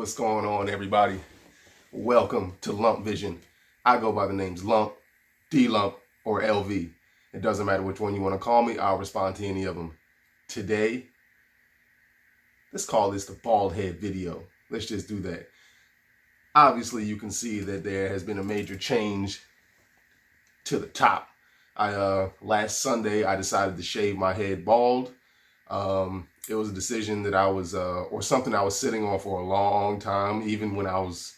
What's going on, everybody? Welcome to Lump Vision. I go by the names Lump, D-Lump, or LV. It doesn't matter which one you want to call me. I'll respond to any of them. Today, let's call this the bald head video. Let's just do that. Obviously, you can see that there has been a major change to the top. Last Sunday, I decided to shave my head bald. It was a decision that I was, or something I was sitting on for a long time. Even when I was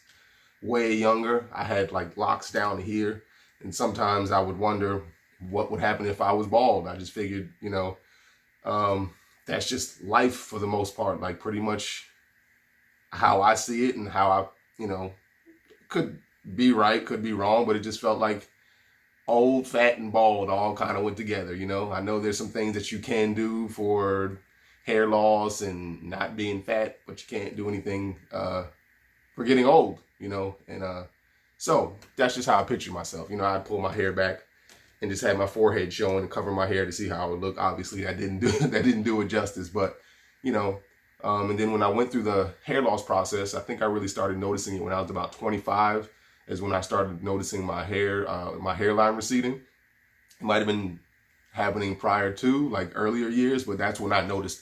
way younger, I had like locks down here. And sometimes I would wonder what would happen if I was bald. I just figured, that's just life for the most part. Like pretty much how I see it and how I, could be right, could be wrong, but it just felt like old, fat, and bald all kind of went together. I know there's some things that you can do for hair loss and not being fat, but you can't do anything for getting old, so that's just how I picture myself. I'd pull my hair back and just have my forehead showing and cover my hair to see how it would look. Obviously, that didn't do it justice, but and then when I went through the hair loss process, I think I really started noticing it when I was about 25. Is when I started noticing my hairline receding. It might have been happening prior to, like earlier years, but that's when I noticed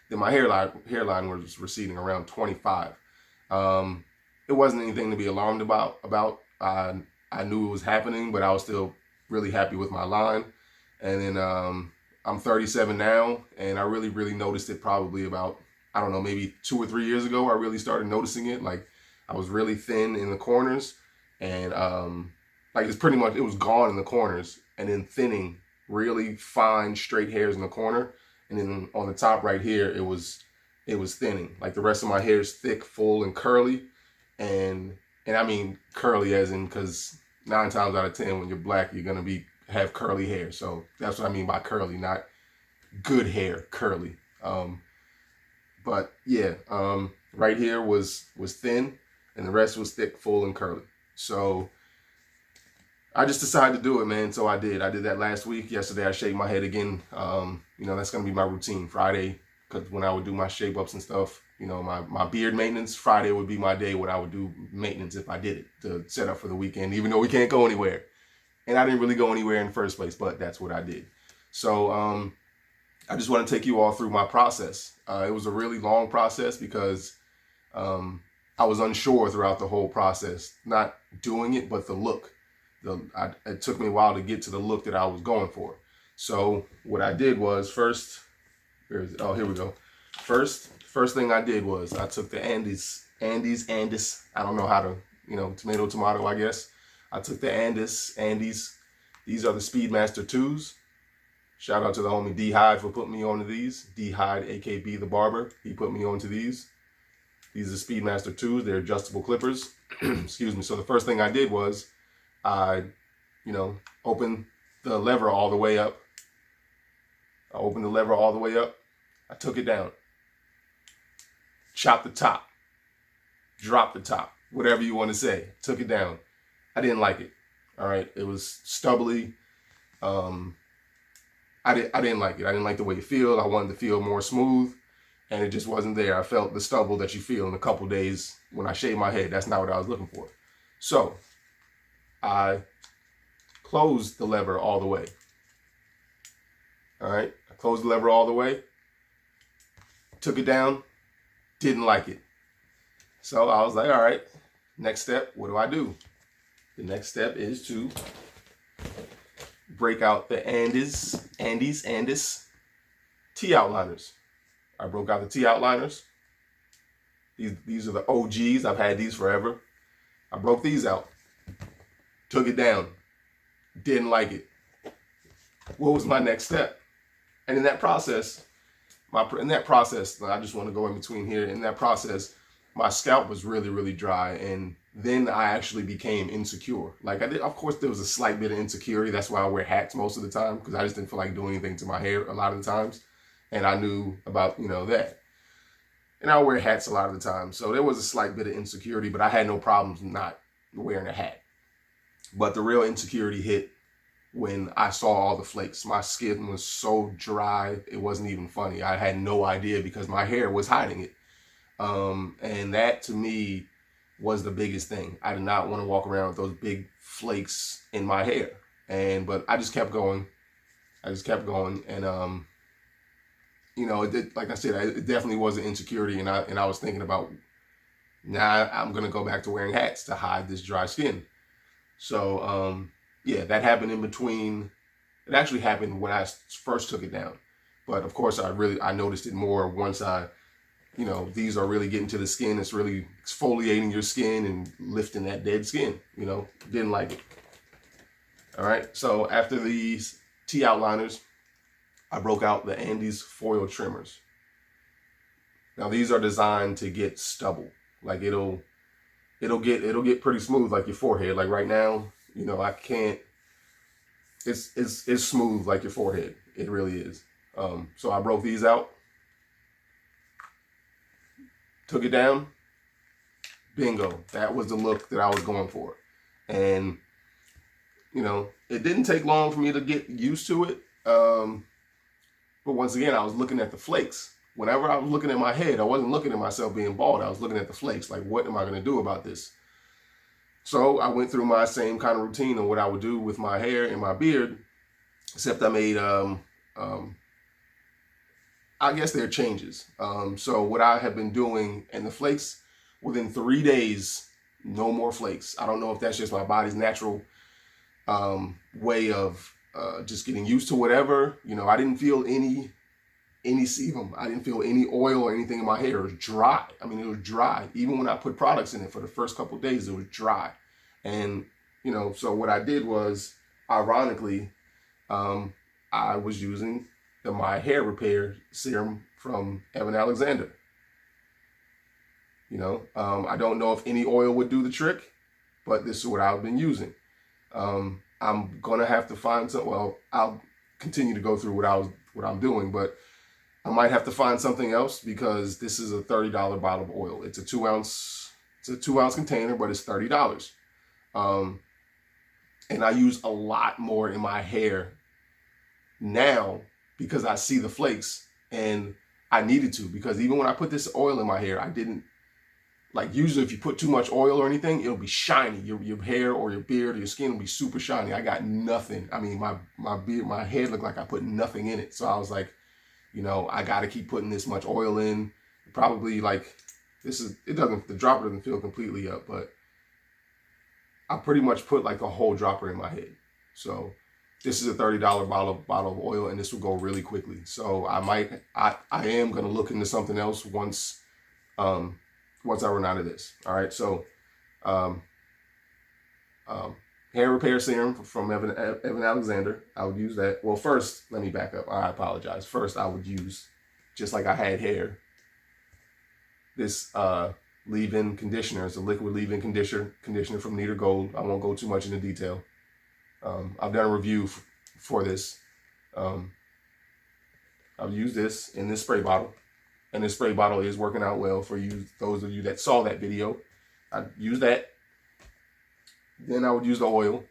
that my hairline was receding around 25. It wasn't anything to be alarmed about. I knew it was happening, but I was still really happy with my line. And then I'm 37 now, and I really noticed it probably about, I don't know, maybe 2 or 3 years ago. I really started noticing it. Like I was really thin in the corners. And like it was gone in the corners, and then thinning, really fine straight hairs in the corner, and then on the top right here it was thinning. Like the rest of my hair is thick, full, and curly, and I mean curly as in, because 9 times out of 10 when you're black you're gonna have curly hair. So that's what I mean by curly, not good hair, curly. But yeah, right here was thin, and the rest was thick, full, and curly. So I just decided to do it, man. So I did that last week. Yesterday I shaved my head again. That's gonna be my routine Friday, because when I would do my shape ups and stuff, my beard maintenance, Friday would be my day when I would do maintenance if I did it, to set up for the weekend, even though we can't go anywhere. And I didn't really go anywhere in the first place, but that's what I did. So I just want to take you all through my process. It was a really long process because I was unsure throughout the whole process, not doing it, but the look. It took me a while to get to the look that I was going for. So what I did was first, here we go. First thing I did was I took the Andes. I don't know how to, tomato, I guess. I took the Andes. These are the Speedmaster 2s. Shout out to the homie D-Hyde for putting me onto these. D-Hyde, AKB the barber. He put me onto these. These are Speedmaster 2s. They're adjustable clippers. Excuse me. So the first thing I did was I, opened the lever all the way up. I took it down. Chopped the top. Dropped the top. Whatever you want to say. Took it down. I didn't like it. All right. It was stubbly. I didn't like it. I didn't like the way it felt. I wanted to feel more smooth. And it just wasn't there. I felt the stubble that you feel in a couple days when I shave my head. That's not what I was looking for. So I closed the lever all the way. All right. I closed the lever all the way. Took it down. Didn't like it. So I was like, all right, next step, what do I do? The next step is to break out the Andes T outliners. I broke out the T outliners. These are the OGs. I've had these forever. I broke these out. Took it down. Didn't like it. What was my next step? And in that process, I just want to go in between here. In that process, my scalp was really dry, and then I actually became insecure. Like I did, of course, there was a slight bit of insecurity. That's why I wear hats most of the time, because I just didn't feel like doing anything to my hair a lot of the times. And I knew about, that. And I wear hats a lot of the time. So there was a slight bit of insecurity, but I had no problems not wearing a hat. But the real insecurity hit when I saw all the flakes. My skin was so dry, it wasn't even funny. I had no idea because my hair was hiding it. And that to me was the biggest thing. I did not want to walk around with those big flakes in my hair. But I just kept going. And it did, like I said, it definitely was an insecurity, and I was thinking about, now I'm gonna go back to wearing hats to hide this dry skin. So yeah, that happened in between. It actually happened when I first took it down, but of course I noticed it more once these are really getting to the skin. It's really exfoliating your skin and lifting that dead skin. Didn't like it. All right, so after these T outliners, I broke out the Andes foil trimmers. Now these are designed to get stubble. Like it'll get pretty smooth, like your forehead. Like right now, I can't. It's smooth like your forehead. It really is. So I broke these out, took it down. Bingo. That was the look that I was going for. And it didn't take long for me to get used to it. But once again, I was looking at the flakes. Whenever I was looking at my head, I wasn't looking at myself being bald. I was looking at the flakes. Like, what am I going to do about this? So I went through my same kind of routine of what I would do with my hair and my beard, except I made, I guess there are changes. So what I have been doing, and the flakes, within 3 days, no more flakes. I don't know if that's just my body's natural way of just getting used to whatever. I didn't feel any sebum. I didn't feel any oil or anything in my hair. It was dry. I mean, it was dry. Even when I put products in it for the first couple of days, it was dry. And, so what I did was, ironically, I was using the My Hair Repair Serum from Evan Alexander. I don't know if any oil would do the trick, but this is what I've been using. I'm gonna have to find some. Well, I'll continue to go through what I'm doing, but I might have to find something else, because this is a $30 bottle of oil. It's a 2 ounce. It's a 2 ounce container, but it's $30. And I use a lot more in my hair now because I see the flakes, and I needed to, because even when I put this oil in my hair, I didn't. Like, usually if you put too much oil or anything, it'll be shiny. Your hair or your beard or your skin will be super shiny. I got nothing. I mean, my beard, my head looked like I put nothing in it. So I was like, I got to keep putting this much oil in. Probably like, the dropper doesn't fill completely up, but I pretty much put like a whole dropper in my head. So this is a $30 bottle of oil, and this will go really quickly. So I am going to look into something else once I run out of this. All right, so hair repair serum from Evan Alexander. I would use that. Well, first, let me back up. I apologize. First, I would use, just like I had hair, this leave-in conditioner. It's a liquid leave-in conditioner from Neater Gold. I won't go too much into detail. I've done a review for this. I've used this in this spray bottle. And this spray bottle is working out well for you, those of you that saw that video. I use that. Then I would use the oil.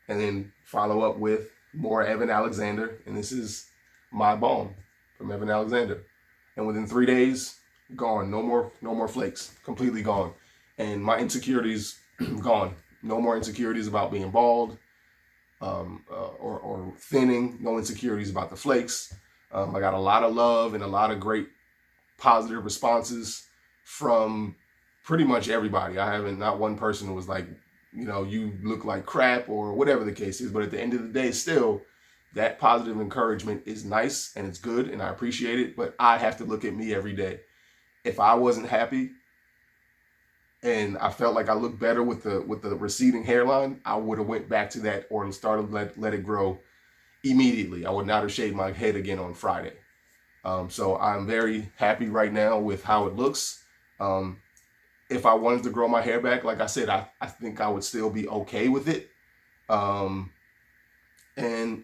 And then follow up with more Evan Alexander. And this is my balm from Evan Alexander. And within 3 days, gone. No more flakes. Completely gone. And my insecurities, gone. No more insecurities about being bald or thinning. No insecurities about the flakes. I got a lot of love and a lot of great positive responses from pretty much everybody. I haven't, not one person who was like, you look like crap or whatever the case is. But at the end of the day, still, that positive encouragement is nice and it's good and I appreciate it. But I have to look at me every day. If I wasn't happy and I felt like I looked better with the receding hairline, I would have went back to that or started let it grow immediately. I would not have shaved my head again on Friday. So I'm very happy right now with how it looks. If I wanted to grow my hair back, like I said, I think I would still be okay with it. And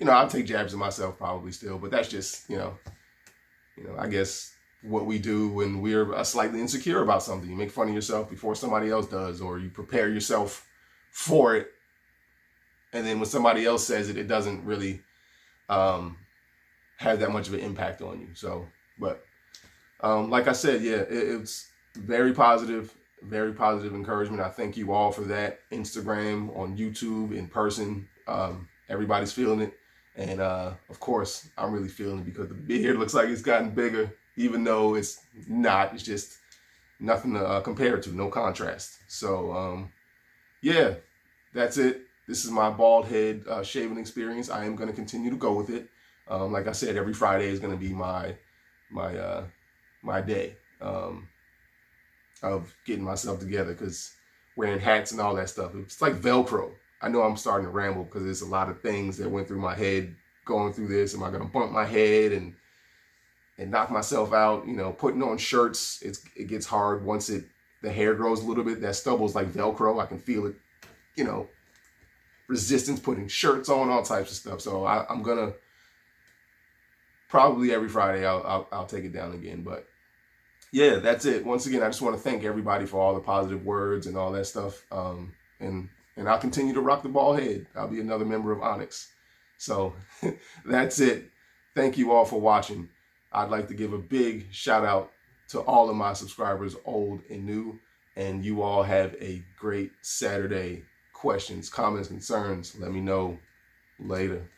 I'll take jabs at myself probably still, but that's just, I guess what we do when we're slightly insecure about something. You make fun of yourself before somebody else does, or you prepare yourself for it. And then when somebody else says it, it doesn't really have that much of an impact on you. So, but Like I said, yeah, it's very positive encouragement. I thank you all for that. Instagram, on YouTube, in person. Everybody's feeling it. And of course, I'm really feeling it because the beard looks like it's gotten bigger, even though it's not. It's just nothing to compare to, no contrast. So, yeah, that's it. This is my bald head shaving experience. I am going to continue to go with it. Like I said, every Friday is going to be my day of getting myself together, because wearing hats and all that stuff, it's like Velcro. I know I'm starting to ramble because there's a lot of things that went through my head going through this. Am I going to bump my head and knock myself out? You know, putting on shirts, it gets hard once the hair grows a little bit. That stubble's like Velcro. I can feel it, you know, resistance, putting shirts on, all types of stuff. So I'm gonna probably every Friday I'll take it down again. But yeah, that's it. Once again, I just want to thank everybody for all the positive words and all that stuff. And I'll continue to rock the bald head. I'll be another member of Onyx. So that's it. Thank you all for watching. I'd like to give a big shout out to all of my subscribers, old and new. And you all have a great Saturday. Questions, comments, concerns, let me know later.